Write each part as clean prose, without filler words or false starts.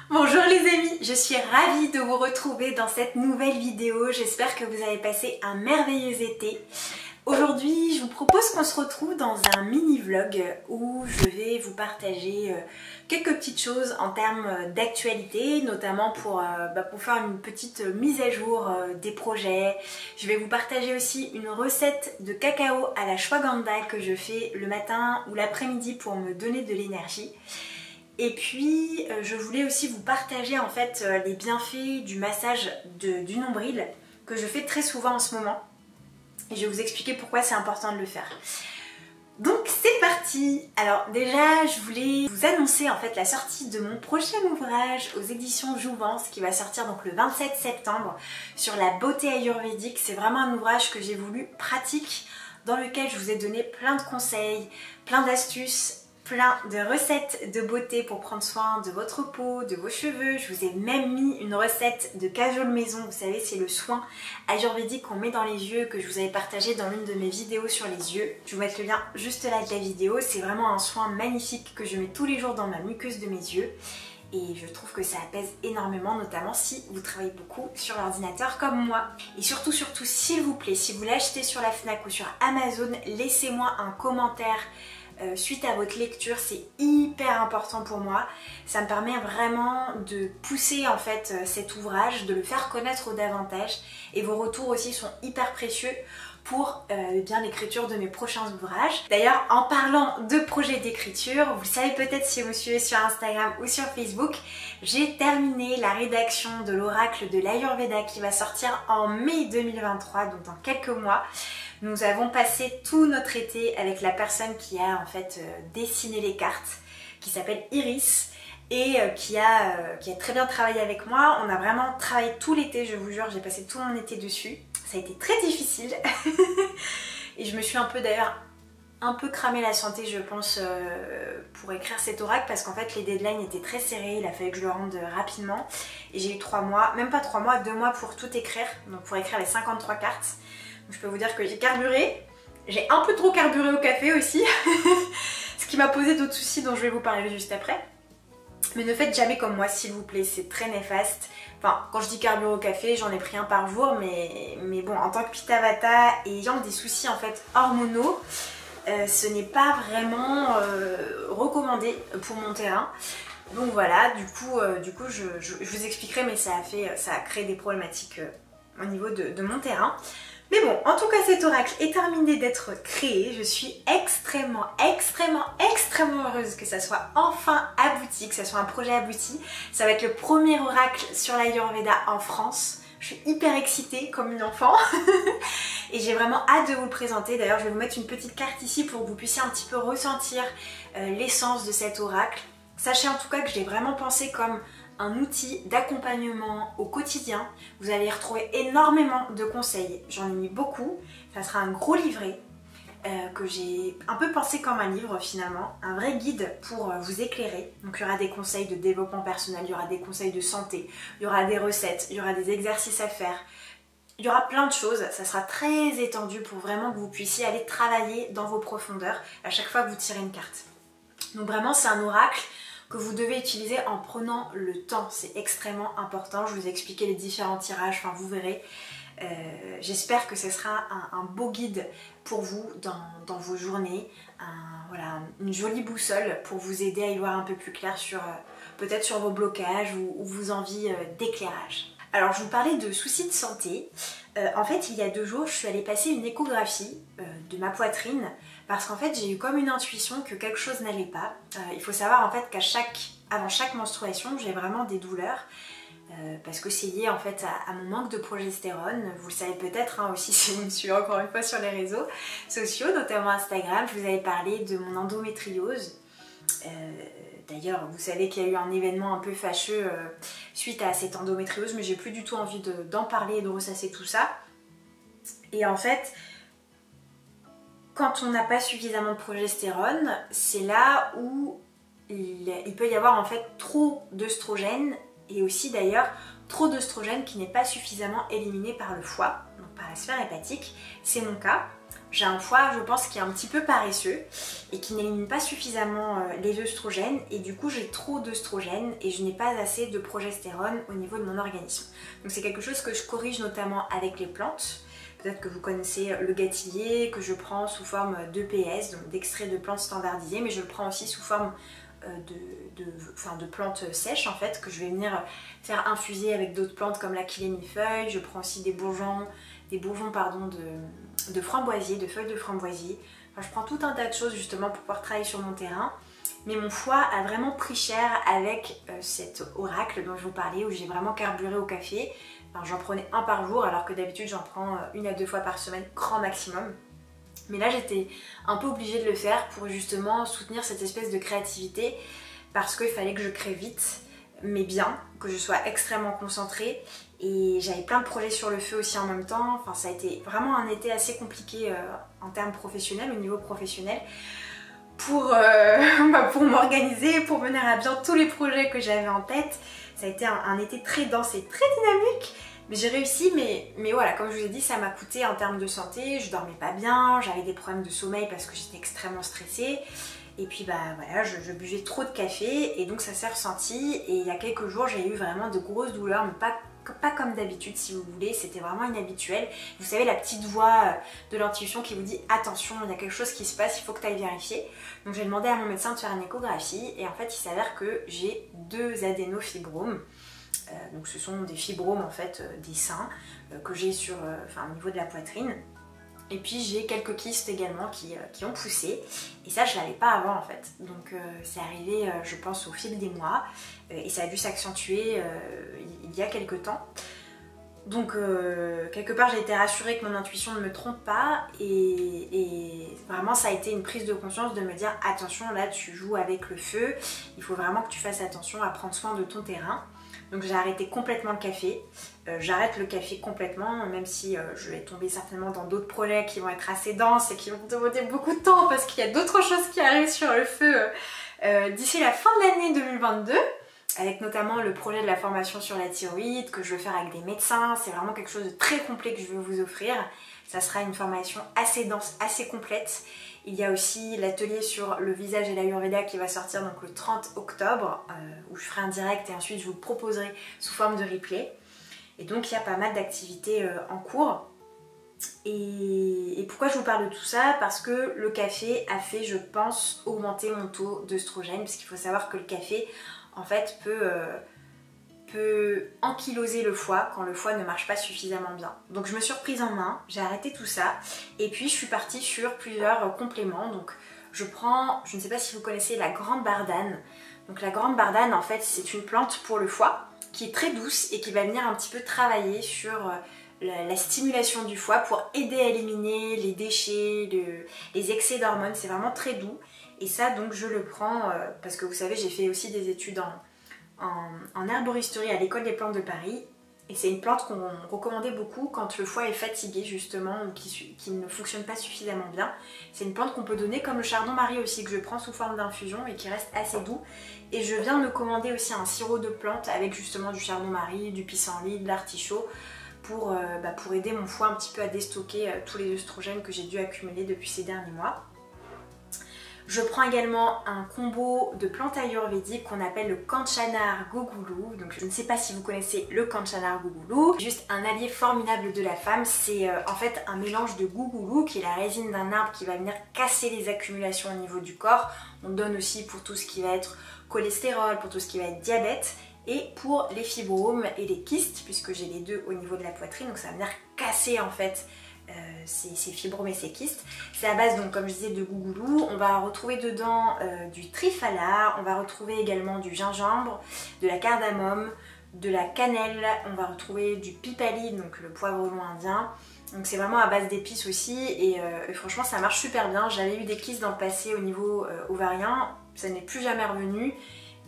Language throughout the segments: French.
Bonjour les amis, je suis ravie de vous retrouver dans cette nouvelle vidéo. J'espère que vous avez passé un merveilleux été. Aujourd'hui, je vous propose qu'on se retrouve dans un mini vlog où je vais vous partager quelques petites choses en termes d'actualité, notamment pour faire une petite mise à jour des projets. Je vais vous partager aussi une recette de cacao à la ashwagandha que je fais le matin ou l'après-midi pour me donner de l'énergie. Et puis je voulais aussi vous partager en fait les bienfaits du massage du nombril que je fais très souvent en ce moment. Et je vais vous expliquer pourquoi c'est important de le faire. Donc c'est parti. Alors déjà je voulais vous annoncer en fait la sortie de mon prochain ouvrage aux éditions Jouvence qui va sortir donc le 27 septembre sur la beauté ayurvédique. C'est vraiment un ouvrage que j'ai voulu pratique dans lequel je vous ai donné plein de conseils, plein d'astuces, plein de recettes de beauté pour prendre soin de votre peau, de vos cheveux. Je vous ai même mis une recette de cajole maison. Vous savez, c'est le soin ayurvédique qu'on met dans les yeux que je vous avais partagé dans l'une de mes vidéos sur les yeux. Je vais vous mettre le lien juste là de la vidéo. C'est vraiment un soin magnifique que je mets tous les jours dans ma muqueuse de mes yeux. Et je trouve que ça apaise énormément, notamment si vous travaillez beaucoup sur l'ordinateur comme moi. Et surtout, s'il vous plaît, si vous l'achetez sur la Fnac ou sur Amazon, laissez-moi un commentaire suite à votre lecture, c'est hyper important pour moi. Ça me permet vraiment de pousser en fait cet ouvrage, de le faire connaître davantage, et vos retours aussi sont hyper précieux pour bien l'écriture de mes prochains ouvrages. D'ailleurs, en parlant de projet d'écriture, vous le savez peut-être si vous me suivez sur Instagram ou sur Facebook, j'ai terminé la rédaction de l'oracle de l'Ayurveda qui va sortir en mai 2023, donc dans quelques mois. Nous avons passé tout notre été avec la personne qui a en fait dessiné les cartes, qui s'appelle Iris, et qui a très bien travaillé avec moi. On a vraiment travaillé tout l'été, je vous jure, j'ai passé tout mon été dessus. Ça a été très difficile et je me suis d'ailleurs un peu cramé la santé, je pense, pour écrire cet oracle, parce qu'en fait les deadlines étaient très serrés, il a fallu que je le rende rapidement, et j'ai eu 3 mois, même pas 3 mois, 2 mois pour tout écrire, donc pour écrire les 53 cartes. Donc je peux vous dire que j'ai carburé, j'ai un peu trop carburé au café aussi, ce qui m'a posé d'autres soucis dont je vais vous parler juste après. Mais ne faites jamais comme moi s'il vous plaît, c'est très néfaste. Enfin, quand je dis carburé au café, j'en ai pris un par jour, mais bon, en tant que Pitta Vata et ayant des soucis en fait hormonaux, ce n'est pas vraiment recommandé pour mon terrain. Donc voilà, du coup je vous expliquerai, mais ça a créé des problématiques au niveau de mon terrain. Mais bon, en tout cas cet oracle est terminé d'être créé. Je suis extrêmement heureuse que ça soit enfin abouti, que ça soit un projet abouti. Ça va être le premier oracle sur l'Ayurveda en France. Je suis hyper excitée comme une enfant et j'ai vraiment hâte de vous le présenter. D'ailleurs, je vais vous mettre une petite carte ici pour que vous puissiez un petit peu ressentir l'essence de cet oracle. Sachez en tout cas que je l'ai vraiment pensé comme un outil d'accompagnement au quotidien. Vous allez y retrouver énormément de conseils. J'en ai mis beaucoup. Ça sera un gros livret que j'ai un peu pensé comme un livre finalement. Un vrai guide pour vous éclairer. Donc il y aura des conseils de développement personnel, il y aura des conseils de santé, il y aura des recettes, il y aura des exercices à faire. Il y aura plein de choses. Ça sera très étendu pour vraiment que vous puissiez aller travailler dans vos profondeurs à chaque fois que vous tirez une carte. Donc vraiment c'est un oracle que vous devez utiliser en prenant le temps, c'est extrêmement important. Je vous ai expliqué les différents tirages, enfin vous verrez. J'espère que ce sera un beau guide pour vous dans vos journées, voilà, une jolie boussole pour vous aider à y voir un peu plus clair sur peut-être sur vos blocages ou vos envies d'éclairage. Alors je vous parlais de soucis de santé. En fait il y a 2 jours je suis allée passer une échographie de ma poitrine parce qu'en fait j'ai eu comme une intuition que quelque chose n'allait pas. Il faut savoir en fait qu'avant chaque menstruation j'ai vraiment des douleurs parce que c'est lié en fait à mon manque de progestérone. Vous le savez peut-être aussi si vous me suivez encore une fois sur les réseaux sociaux, notamment Instagram. Je vous avais parlé de mon endométriose. D'ailleurs, vous savez qu'il y a eu un événement un peu fâcheux suite à cette endométriose, mais j'ai plus du tout envie d'en parler et de ressasser tout ça. Et en fait, quand on n'a pas suffisamment de progestérone, c'est là où il peut y avoir en fait trop d'œstrogène, et aussi d'ailleurs trop d'œstrogène qui n'est pas suffisamment éliminé par le foie, donc par la sphère hépatique. C'est mon cas. j'ai un foie, je pense, qui est un petit peu paresseux et qui n'élimine pas suffisamment les œstrogènes, et du coup j'ai trop d'œstrogènes et je n'ai pas assez de progestérone au niveau de mon organisme. Donc c'est quelque chose que je corrige notamment avec les plantes. Peut-être que vous connaissez le gâtillier que je prends sous forme d'EPS, donc d'extrait de plantes standardisées, mais je le prends aussi sous forme de plantes sèches en fait, que je vais venir faire infuser avec d'autres plantes comme l'Achillée millefeuille. Je prends aussi des bourgeons de framboisier, de feuilles de framboisier. Enfin, je prends tout un tas de choses justement pour pouvoir travailler sur mon terrain. Mais mon foie a vraiment pris cher avec cet oracle dont je vous parlais, où j'ai vraiment carburé au café. Enfin, j'en prenais un par jour alors que d'habitude j'en prends 1 à 2 fois par semaine, grand maximum. Mais là j'étais un peu obligée de le faire pour justement soutenir cette espèce de créativité, parce qu'il fallait que je crée vite, mais bien, que je sois extrêmement concentrée, et j'avais plein de projets sur le feu aussi en même temps. Enfin, ça a été vraiment un été assez compliqué en termes professionnels, au niveau professionnel, pour m'organiser, pour mener à bien tous les projets que j'avais en tête. Ça a été un été très dense et très dynamique. Mais j'ai réussi, mais voilà, comme je vous ai dit, ça m'a coûté en termes de santé. Je dormais pas bien, j'avais des problèmes de sommeil parce que j'étais extrêmement stressée. Et puis bah voilà, je buvais trop de café et donc ça s'est ressenti. Et il y a quelques jours, j'ai eu vraiment de grosses douleurs, mais pas comme d'habitude si vous voulez. C'était vraiment inhabituel. Vous savez, la petite voix de l'intuition qui vous dit attention, il y a quelque chose qui se passe, il faut que tu ailles vérifier. Donc j'ai demandé à mon médecin de faire une échographie et en fait il s'avère que j'ai 2 adénofibromes. Donc ce sont des fibromes en fait des seins que j'ai au niveau de la poitrine. Et puis j'ai quelques kystes également qui ont poussé, et ça je l'avais pas avant en fait. Donc c'est arrivé je pense au fil des mois, et ça a dû s'accentuer il y a quelques temps. Donc quelque part j'ai été rassurée que mon intuition ne me trompe pas, et vraiment ça a été une prise de conscience de me dire attention, là tu joues avec le feu, il faut vraiment que tu fasses attention à prendre soin de ton terrain. Donc j'ai arrêté complètement le café. J'arrête le café complètement, même si je vais tomber certainement dans d'autres projets qui vont être assez denses et qui vont demander beaucoup de temps, parce qu'il y a d'autres choses qui arrivent sur le feu d'ici la fin de l'année 2022, avec notamment le projet de la formation sur la thyroïde que je veux faire avec des médecins. C'est vraiment quelque chose de très complet que je veux vous offrir. Ça sera une formation assez dense, assez complète. Il y a aussi l'atelier sur le visage et l'Ayurveda qui va sortir donc le 30 octobre, où je ferai un direct et ensuite je vous le proposerai sous forme de replay. Et donc il y a pas mal d'activités en cours. Et pourquoi je vous parle de tout ça? Parce que le café a fait, je pense, augmenter mon taux d'œstrogène, parce qu'il faut savoir que le café en fait peut ankyloser le foie quand le foie ne marche pas suffisamment bien. Donc je me suis reprise en main, j'ai arrêté tout ça, et puis je suis partie sur plusieurs compléments. Donc je prends, je ne sais pas si vous connaissez la grande bardane. Donc la grande bardane en fait c'est une plante pour le foie qui est très douce et qui va venir un petit peu travailler sur la stimulation du foie pour aider à éliminer les déchets, les excès d'hormones. C'est vraiment très doux, et ça donc je le prends parce que vous savez j'ai fait aussi des études en herboristerie à l'école des plantes de Paris, et c'est une plante qu'on recommandait beaucoup quand le foie est fatigué justement, ou qui ne fonctionne pas suffisamment bien. C'est une plante qu'on peut donner comme le chardon-marie aussi, que je prends sous forme d'infusion et qui reste assez doux. Et je viens de commander aussi un sirop de plante avec justement du chardon-marie, du pissenlit, de l'artichaut, pour aider mon foie un petit peu à déstocker tous les œstrogènes que j'ai dû accumuler depuis ces derniers mois. Je prends également un combo de plantes ayurvédiques qu'on appelle le Kanchanar Gugulu. Donc je ne sais pas si vous connaissez le Kanchanar Gugulu. Juste un allié formidable de la femme. C'est en fait un mélange de Gugulu, qui est la résine d'un arbre qui va venir casser les accumulations au niveau du corps. On donne aussi pour tout ce qui va être cholestérol, pour tout ce qui va être diabète, et pour les fibromes et les kystes, puisque j'ai les deux au niveau de la poitrine. Donc ça va venir casser en fait ces fibromes et ces kystes. C'est à base, donc comme je disais, de Gugulu. On va retrouver dedans du trifala, on va retrouver également du gingembre, de la cardamome, de la cannelle, on va retrouver du pipali, donc le poivre long indien. Donc c'est vraiment à base d'épices aussi, et franchement ça marche super bien. J'avais eu des kystes dans le passé au niveau ovarien, ça n'est plus jamais revenu.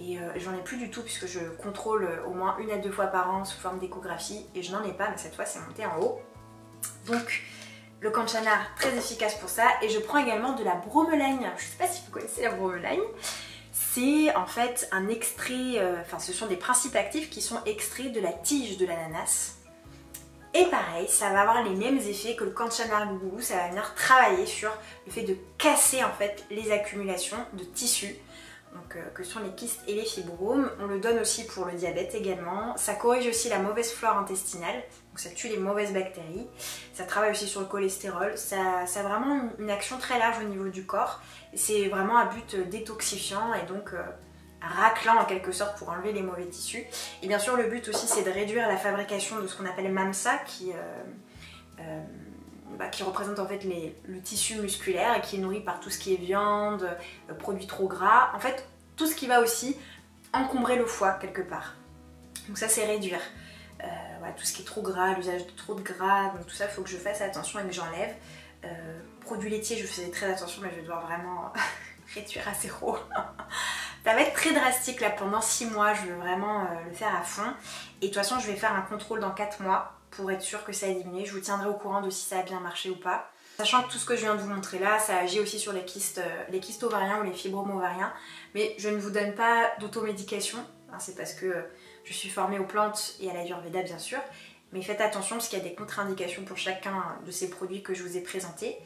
Et j'en ai plus du tout, puisque je contrôle au moins 1 à 2 fois par an sous forme d'échographie, et je n'en ai pas, mais cette fois c'est monté en haut. Donc le Kanchanar, très efficace pour ça. Et je prends également de la bromelaine. Je ne sais pas si vous connaissez la bromelaine. C'est en fait un extrait, ce sont des principes actifs qui sont extraits de la tige de l'ananas. Et pareil, ça va avoir les mêmes effets que le Kanchanlar Gougoulou, ça va venir travailler sur le fait de casser en fait les accumulations de tissus, donc, que sont les kystes et les fibromes. On le donne aussi pour le diabète également. Ça corrige aussi la mauvaise flore intestinale, donc ça tue les mauvaises bactéries. Ça travaille aussi sur le cholestérol. Ça a vraiment une action très large au niveau du corps. C'est vraiment à but détoxifiant et donc raclant en quelque sorte pour enlever les mauvais tissus. Et bien sûr le but aussi c'est de réduire la fabrication de ce qu'on appelle MAMSA qui représente en fait le tissu musculaire et qui est nourri par tout ce qui est viande, produits trop gras, en fait tout ce qui va aussi encombrer le foie quelque part. Donc ça c'est réduire. Voilà, tout ce qui est trop gras, l'usage de trop de gras, donc tout ça il faut que je fasse attention et que j'enlève. Produits laitiers je faisais très attention mais je vais devoir vraiment réduire à zéro. Ça va être très drastique là pendant 6 mois, je veux vraiment le faire à fond. Et de toute façon je vais faire un contrôle dans 4 mois pour être sûr que ça a diminué. Je vous tiendrai au courant de si ça a bien marché ou pas. Sachant que tout ce que je viens de vous montrer là, ça agit aussi sur les kystes ovariens ou les fibromes ovariens. Mais je ne vous donne pas d'automédication, c'est parce que je suis formée aux plantes et à l'Ayurveda bien sûr. Mais faites attention parce qu'il y a des contre-indications pour chacun de ces produits que je vous ai présentés.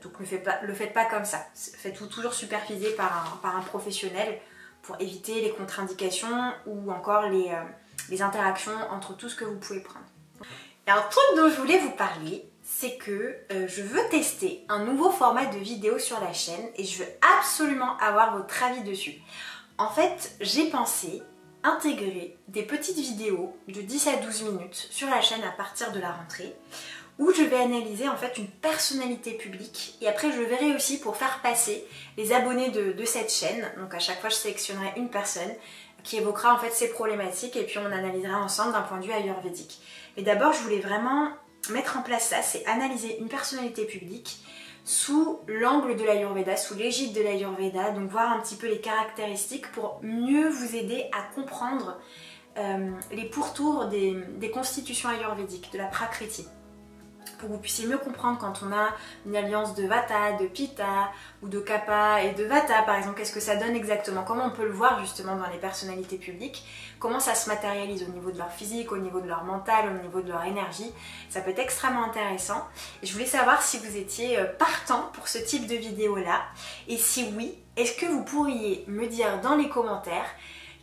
Donc ne le faites pas comme ça. Faites-vous toujours superviser par un professionnel pour éviter les contre-indications ou encore les interactions entre tout ce que vous pouvez prendre. Et un truc dont je voulais vous parler, c'est que je veux tester un nouveau format de vidéo sur la chaîne et je veux absolument avoir votre avis dessus. En fait, j'ai pensé intégrer des petites vidéos de 10 à 12 minutes sur la chaîne à partir de la rentrée où je vais analyser en fait une personnalité publique et après je verrai aussi pour faire passer les abonnés de cette chaîne. Donc à chaque fois je sélectionnerai une personne qui évoquera en fait ses problématiques et puis on analysera ensemble d'un point de vue ayurvédique. Mais d'abord je voulais vraiment mettre en place ça, c'est analyser une personnalité publique sous l'angle de l'Ayurveda, sous l'égide de l'Ayurveda, donc voir un petit peu les caractéristiques pour mieux vous aider à comprendre les pourtours des constitutions ayurvédiques, de la Prakriti. Pour que vous puissiez mieux comprendre quand on a une alliance de Vata, de Pitta ou de Kapha et de Vata par exemple, qu'est-ce que ça donne exactement, comment on peut le voir justement dans les personnalités publiques, comment ça se matérialise au niveau de leur physique, au niveau de leur mental, au niveau de leur énergie, ça peut être extrêmement intéressant. Et je voulais savoir si vous étiez partant pour ce type de vidéo là, et si oui, est-ce que vous pourriez me dire dans les commentaires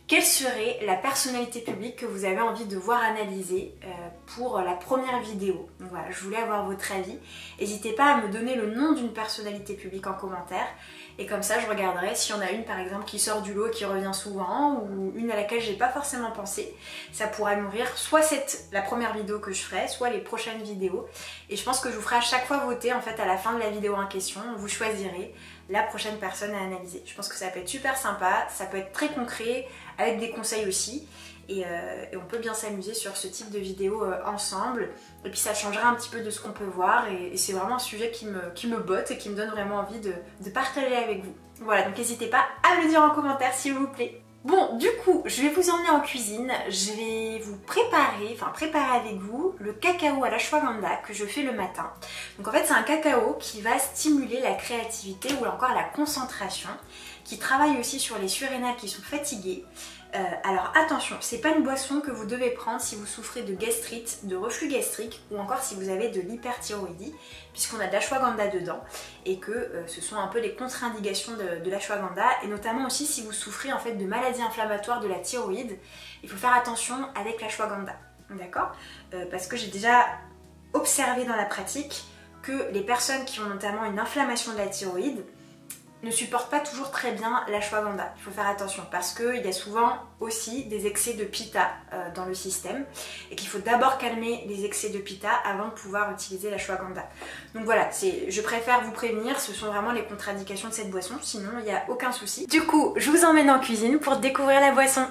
quelle serait la personnalité publique que vous avez envie de voir analyser pour la première vidéo. Donc voilà, je voulais avoir votre avis. N'hésitez pas à me donner le nom d'une personnalité publique en commentaire. Et comme ça, je regarderai s'il y en a une par exemple qui sort du lot, qui revient souvent, ou une à laquelle j'ai pas forcément pensé. Ça pourra nourrir soit la première vidéo que je ferai, soit les prochaines vidéos. Et je pense que je vous ferai à chaque fois voter en fait à la fin de la vidéo en question. Vous choisirez la prochaine personne à analyser. Je pense que ça peut être super sympa, ça peut être très concret, avec des conseils aussi. Et on peut bien s'amuser sur ce type de vidéo ensemble. Et puis ça changera un petit peu de ce qu'on peut voir. Et c'est vraiment un sujet qui me botte et qui me donne vraiment envie de partager avec vous. Voilà, donc n'hésitez pas à me le dire en commentaire s'il vous plaît. Bon, du coup, je vais vous emmener en cuisine. Je vais vous préparer avec vous le cacao à l'ashwagandha que je fais le matin. Donc en fait, c'est un cacao qui va stimuler la créativité ou encore la concentration, qui travaille aussi sur les surrénales qui sont fatigués. Alors attention, c'est pas une boisson que vous devez prendre si vous souffrez de gastrite, de reflux gastrique ou encore si vous avez de l'hyperthyroïdie, puisqu'on a de l'ashwagandha dedans et que ce sont un peu les contre-indications de l'ashwagandha, et notamment aussi si vous souffrez en fait de maladies inflammatoires de la thyroïde, il faut faire attention avec l'ashwagandha, d'accord? Parce que j'ai déjà observé dans la pratique que les personnes qui ont notamment une inflammation de la thyroïde ne supportent pas toujours très bien l'ashwagandha. Il faut faire attention parce qu'il y a souvent aussi des excès de pitta dans le système et qu'il faut d'abord calmer les excès de pitta avant de pouvoir utiliser l'ashwagandha. Donc voilà, je préfère vous prévenir, ce sont vraiment les contre-indications de cette boisson, sinon il n'y a aucun souci. Du coup, je vous emmène en cuisine pour découvrir la boisson.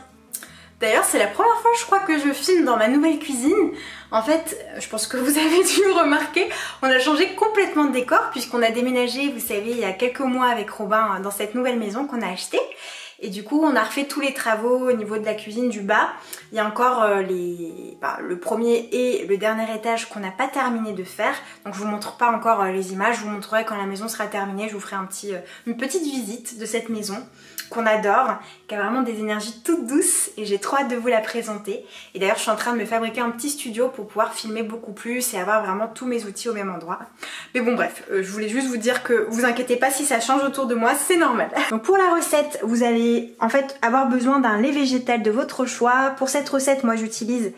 D'ailleurs, c'est la première fois, je crois, que je filme dans ma nouvelle cuisine. En fait, je pense que vous avez dû le remarquer, on a changé complètement de décor puisqu'on a déménagé, vous savez, il y a quelques mois avec Robin dans cette nouvelle maison qu'on a achetée. Et du coup on a refait tous les travaux au niveau de la cuisine du bas. Il y a encore le premier et le dernier étage qu'on n'a pas terminé de faire. Donc je vous montre pas encore les images, je vous montrerai quand la maison sera terminée. Je vous ferai une petite visite de cette maison qu'on adore, qui a vraiment des énergies toutes douces et j'ai trop hâte de vous la présenter. Et d'ailleurs je suis en train de me fabriquer un petit studio pour pouvoir filmer beaucoup plus et avoir vraiment tous mes outils au même endroit. Mais bon bref, je voulais juste vous dire que vous inquiétez pas si ça change autour de moi, c'est normal. Donc pour la recette, vous allez en fait avoir besoin d'un lait végétal de votre choix. Pour cette recette, moi j'utilise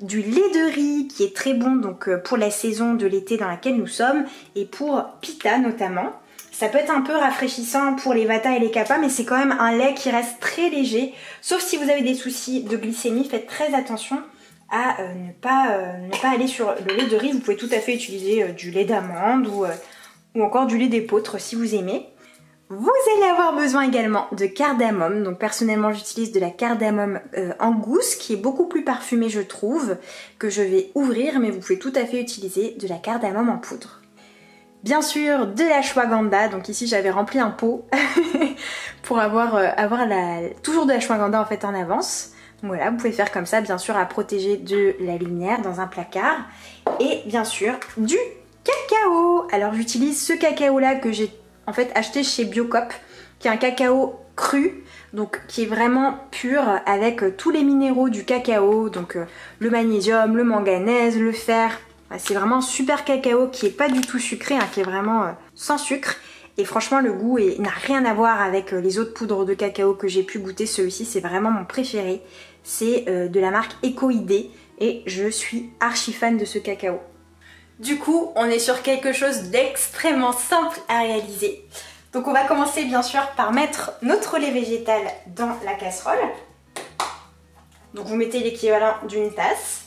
du lait de riz qui est très bon donc pour la saison de l'été dans laquelle nous sommes et pour Pita notamment. Ça peut être un peu rafraîchissant pour les Vata et les Kapha, mais c'est quand même un lait qui reste très léger. Sauf si vous avez des soucis de glycémie, faites très attention à ne pas aller sur le lait de riz. Vous pouvez tout à fait utiliser du lait d'amande ou encore du lait d'épeautre si vous aimez. Vous allez avoir besoin également de cardamome. Donc personnellement j'utilise de la cardamome en gousse qui est beaucoup plus parfumée je trouve, que je vais ouvrir, mais vous pouvez tout à fait utiliser de la cardamome en poudre. Bien sûr de l'ashwagandha, donc ici j'avais rempli un pot pour avoir toujours de l'ashwagandha en fait en avance. Donc voilà, vous pouvez faire comme ça, bien sûr à protéger de la lumière dans un placard. Et bien sûr du cacao. Alors j'utilise ce cacao là que j'ai en fait acheté chez Biocop, qui est un cacao cru, donc qui est vraiment pur avec tous les minéraux du cacao, donc le magnésium, le manganèse, le fer. C'est vraiment un super cacao qui est pas du tout sucré, hein, qui est vraiment sans sucre. Et franchement le goût n'a rien à voir avec les autres poudres de cacao que j'ai pu goûter. Celui-ci c'est vraiment mon préféré. C'est de la marque Ecoidé et je suis archi fan de ce cacao. Du coup on est sur quelque chose d'extrêmement simple à réaliser. Donc on va commencer bien sûr par mettre notre lait végétal dans la casserole. Donc vous mettez l'équivalent d'une tasse.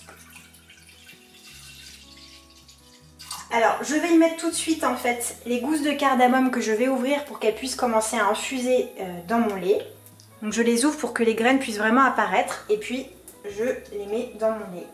Alors je vais y mettre tout de suite en fait les gousses de cardamome que je vais ouvrir pour qu'elles puissent commencer à infuser dans mon lait. Donc je les ouvre pour que les graines puissent vraiment apparaître et puis je les mets dans mon lait.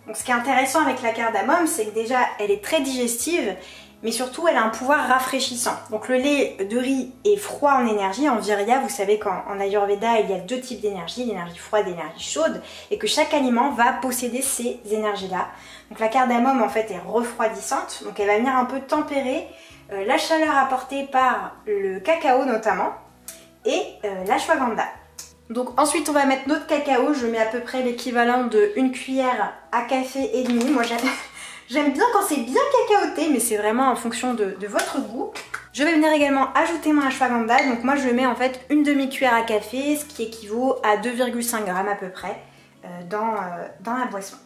Donc ce qui est intéressant avec la cardamome, c'est que déjà elle est très digestive, mais surtout elle a un pouvoir rafraîchissant. Donc le lait de riz est froid en énergie, en virya, vous savez qu'en Ayurveda il y a deux types d'énergie, l'énergie froide et l'énergie chaude, et que chaque aliment va posséder ces énergies-là. Donc la cardamome en fait est refroidissante, donc elle va venir un peu tempérer la chaleur apportée par le cacao notamment, et l'ashwagandha. Donc ensuite on va mettre notre cacao, je mets à peu près l'équivalent de 1 cuillère à café et demi. Moi j'aime bien quand c'est bien cacaoté, mais c'est vraiment en fonction de votre goût. Je vais venir également ajouter mon ashwagandha, donc moi je mets en fait une demi-cuillère à café, ce qui équivaut à 2,5 g à peu près dans la boisson.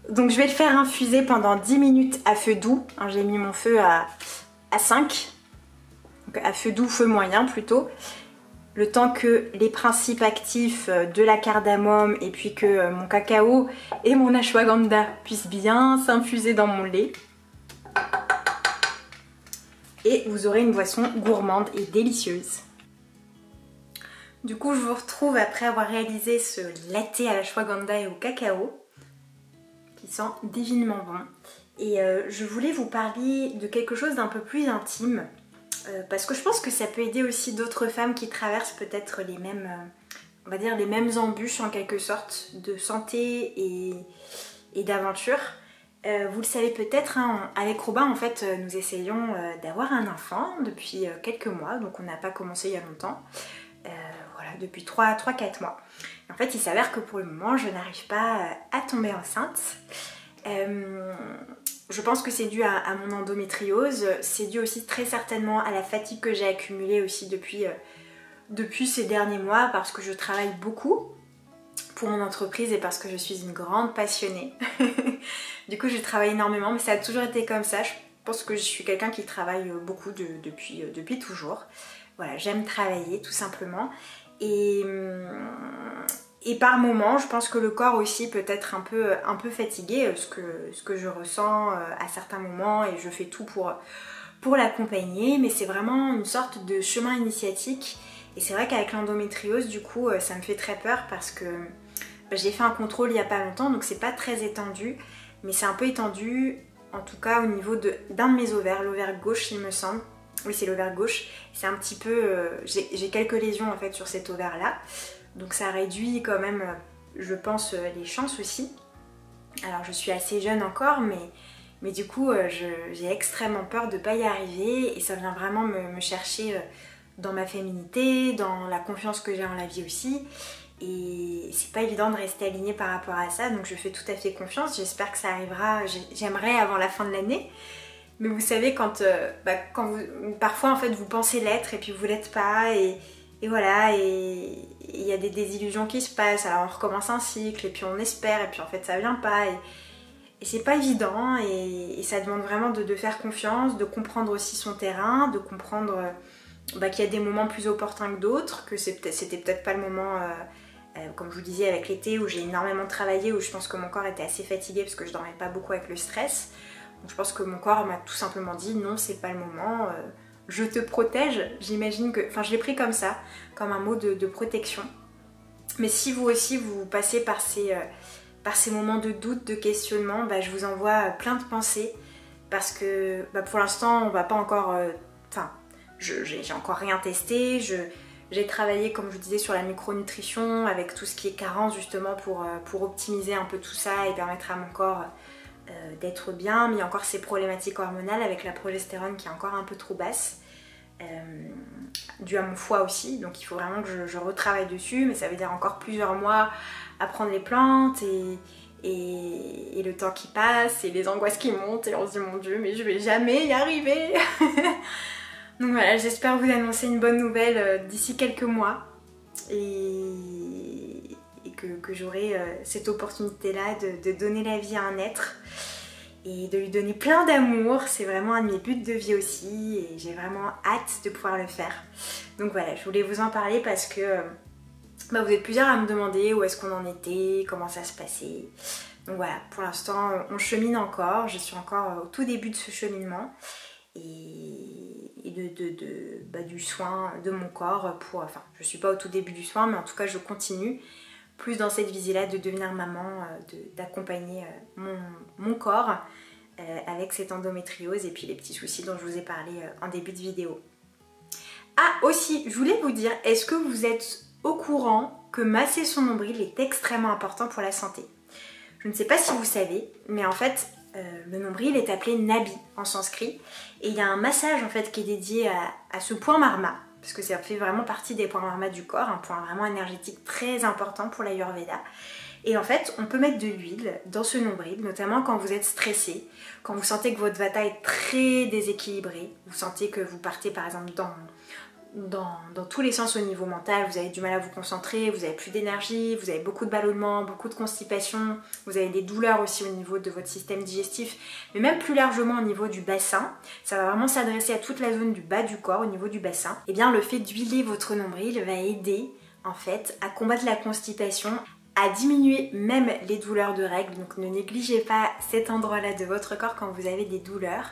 Donc je vais le faire infuser pendant 10 minutes à feu doux. J'ai mis mon feu à 5. Donc à feu doux, feu moyen plutôt, le temps que les principes actifs de la cardamome et puis que mon cacao et mon ashwagandha puissent bien s'infuser dans mon lait. Et vous aurez une boisson gourmande et délicieuse. Du coup, je vous retrouve après avoir réalisé ce latte à l'ashwagandha et au cacao, qui sent divinement bon. Et je voulais vous parler de quelque chose d'un peu plus intime. Parce que je pense que ça peut aider aussi d'autres femmes qui traversent peut-être les mêmes, on va dire les mêmes embûches en quelque sorte de santé et d'aventure. Vous le savez peut-être, hein, avec Robin en fait nous essayons d'avoir un enfant depuis quelques mois, donc on n'a pas commencé il y a longtemps, voilà, depuis 3-4 mois. Et en fait il s'avère que pour le moment je n'arrive pas à tomber enceinte. Je pense que c'est dû à mon endométriose, c'est dû aussi très certainement à la fatigue que j'ai accumulée aussi depuis ces derniers mois parce que je travaille beaucoup pour mon entreprise et parce que je suis une grande passionnée. Du coup je travaille énormément, mais ça a toujours été comme ça. Je pense que je suis quelqu'un qui travaille beaucoup depuis toujours. Voilà, j'aime travailler tout simplement. Et par moments, je pense que le corps aussi peut être un peu fatigué, ce que je ressens à certains moments et je fais tout pour l'accompagner, mais c'est vraiment une sorte de chemin initiatique. Et c'est vrai qu'avec l'endométriose, du coup, ça me fait très peur parce que j'ai fait un contrôle il n'y a pas longtemps, donc c'est pas très étendu, mais c'est un peu étendu, en tout cas au niveau d'un de mes ovaires, l'ovaire gauche il me semble. Oui, c'est l'ovaire gauche. C'est un petit peu... j'ai quelques lésions en fait sur cet ovaire-là. Donc ça réduit quand même, je pense, les chances aussi. Alors je suis assez jeune encore, mais du coup j'ai extrêmement peur de ne pas y arriver. Et ça vient vraiment me chercher dans ma féminité, dans la confiance que j'ai en la vie aussi. Et c'est pas évident de rester alignée par rapport à ça. Donc je fais tout à fait confiance. J'espère que ça arrivera, j'aimerais avant la fin de l'année. Mais vous savez, quand parfois en fait vous pensez l'être et puis vous l'êtes pas, et voilà, et il y a des désillusions qui se passent, alors on recommence un cycle et puis on espère et puis en fait ça vient pas, et c'est pas évident, et ça demande vraiment de faire confiance, de comprendre aussi son terrain, de comprendre qu'il y a des moments plus opportuns que d'autres, que c'était peut-être pas le moment, comme je vous disais avec l'été où j'ai énormément travaillé, où je pense que mon corps était assez fatigué parce que je dormais pas beaucoup avec le stress. Donc je pense que mon corps m'a tout simplement dit non, c'est pas le moment, je te protège. J'imagine que, enfin je l'ai pris comme ça, comme un mot de protection. Mais si vous aussi vous passez par ces moments de doute, de questionnement, je vous envoie plein de pensées, parce que pour l'instant on va pas encore, j'ai encore rien testé. J'ai travaillé, comme je vous disais, sur la micronutrition avec tout ce qui est carence justement pour optimiser un peu tout ça et permettre à mon corps d'être bien, mais il y a encore ces problématiques hormonales avec la progestérone qui est encore un peu trop basse, due à mon foie aussi, donc il faut vraiment que je retravaille dessus, mais ça veut dire encore plusieurs mois à prendre les plantes, et le temps qui passe, et les angoisses qui montent, et on se dit mon Dieu, mais je vais jamais y arriver. Donc voilà, j'espère vous annoncer une bonne nouvelle d'ici quelques mois, et que j'aurai cette opportunité-là de donner la vie à un être et de lui donner plein d'amour. C'est vraiment un de mes buts de vie aussi, et j'ai vraiment hâte de pouvoir le faire. Donc voilà, je voulais vous en parler parce que vous êtes plusieurs à me demander où est-ce qu'on en était, comment ça se passait. Donc voilà, pour l'instant on chemine encore, je suis encore au tout début de ce cheminement, et du soin de mon corps enfin je suis pas au tout début du soin, mais en tout cas je continue plus dans cette visée-là de devenir maman, d'accompagner mon corps avec cette endométriose et puis les petits soucis dont je vous ai parlé en début de vidéo. Ah aussi, je voulais vous dire, est-ce que vous êtes au courant que masser son nombril est extrêmement important pour la santé? Je ne sais pas si vous savez, mais en fait le nombril est appelé Nabi en sanskrit, et il y a un massage en fait qui est dédié à ce point marma, parce que ça fait vraiment partie des points marma du corps, un point vraiment énergétique très important pour l'Ayurveda. Et en fait, on peut mettre de l'huile dans ce nombril, notamment quand vous êtes stressé, quand vous sentez que votre vata est très déséquilibré, vous sentez que vous partez par exemple dans tous les sens au niveau mental, vous avez du mal à vous concentrer, vous avez plus d'énergie, vous avez beaucoup de ballonnements, beaucoup de constipation, vous avez des douleurs aussi au niveau de votre système digestif, mais même plus largement au niveau du bassin, ça va vraiment s'adresser à toute la zone du bas du corps, au niveau du bassin. Et bien le fait d'huiler votre nombril va aider en fait à combattre la constipation, à diminuer même les douleurs de règles, donc ne négligez pas cet endroit-là de votre corps quand vous avez des douleurs,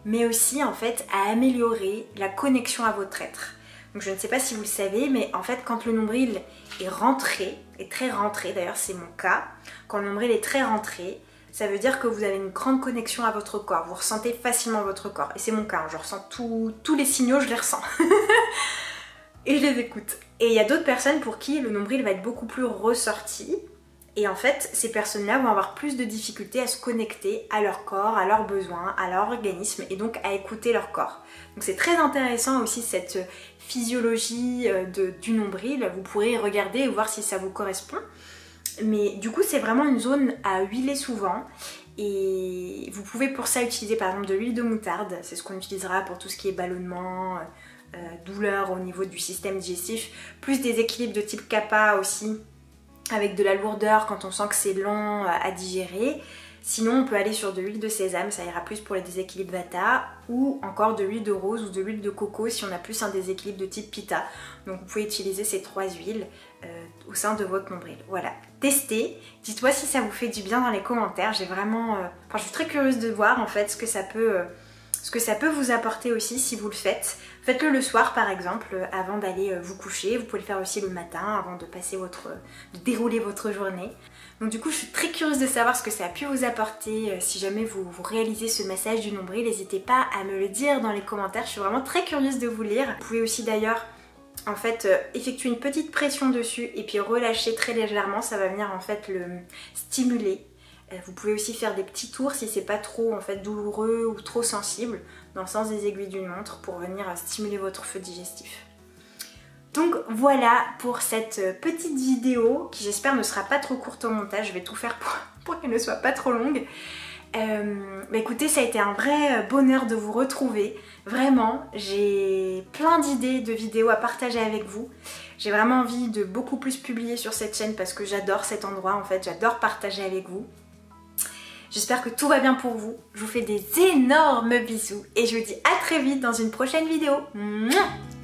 mais aussi en fait à améliorer la connexion à votre être. Donc je ne sais pas si vous le savez, mais en fait quand le nombril est rentré, est très rentré, d'ailleurs c'est mon cas, quand le nombril est très rentré, ça veut dire que vous avez une grande connexion à votre corps, vous ressentez facilement votre corps, et c'est mon cas, je ressens tous les signaux, je les ressens. Et je les écoute. Et il y a d'autres personnes pour qui le nombril va être beaucoup plus ressorti, et en fait, ces personnes-là vont avoir plus de difficultés à se connecter à leur corps, à leurs besoins, à leur organisme, et donc à écouter leur corps. Donc c'est très intéressant aussi cette physiologie du nombril. Vous pourrez regarder et voir si ça vous correspond. Mais du coup, c'est vraiment une zone à huiler souvent. Et vous pouvez pour ça utiliser par exemple de l'huile de moutarde. C'est ce qu'on utilisera pour tout ce qui est ballonnement, douleur au niveau du système digestif, plus des équilibres de type kapha aussi, avec de la lourdeur quand on sent que c'est long à digérer. Sinon on peut aller sur de l'huile de sésame, ça ira plus pour les déséquilibres vata, ou encore de l'huile de rose ou de l'huile de coco si on a plus un déséquilibre de type pitta. Donc vous pouvez utiliser ces trois huiles au sein de votre nombril. Voilà, testez, dites-moi si ça vous fait du bien dans les commentaires. J'ai vraiment, je suis très curieuse de voir en fait ce que ça peut ce que ça peut vous apporter aussi si vous le faites. Faites-le le soir par exemple, avant d'aller vous coucher. Vous pouvez le faire aussi le matin, avant de dérouler votre journée. Donc du coup, je suis très curieuse de savoir ce que ça a pu vous apporter. Si jamais vous réalisez ce massage du nombril, n'hésitez pas à me le dire dans les commentaires. Je suis vraiment très curieuse de vous lire. Vous pouvez aussi d'ailleurs en fait effectuer une petite pression dessus et puis relâcher très légèrement. Ça va venir en fait le stimuler. Vous pouvez aussi faire des petits tours si c'est pas trop en fait douloureux ou trop sensible dans le sens des aiguilles d'une montre pour venir stimuler votre feu digestif. Donc voilà pour cette petite vidéo qui j'espère ne sera pas trop courte au montage. Je vais tout faire pour qu'elle ne soit pas trop longue. Écoutez, ça a été un vrai bonheur de vous retrouver. Vraiment, j'ai plein d'idées de vidéos à partager avec vous. J'ai vraiment envie de beaucoup plus publier sur cette chaîne parce que j'adore cet endroit en fait. J'adore partager avec vous. J'espère que tout va bien pour vous. Je vous fais des énormes bisous et je vous dis à très vite dans une prochaine vidéo. Mouah !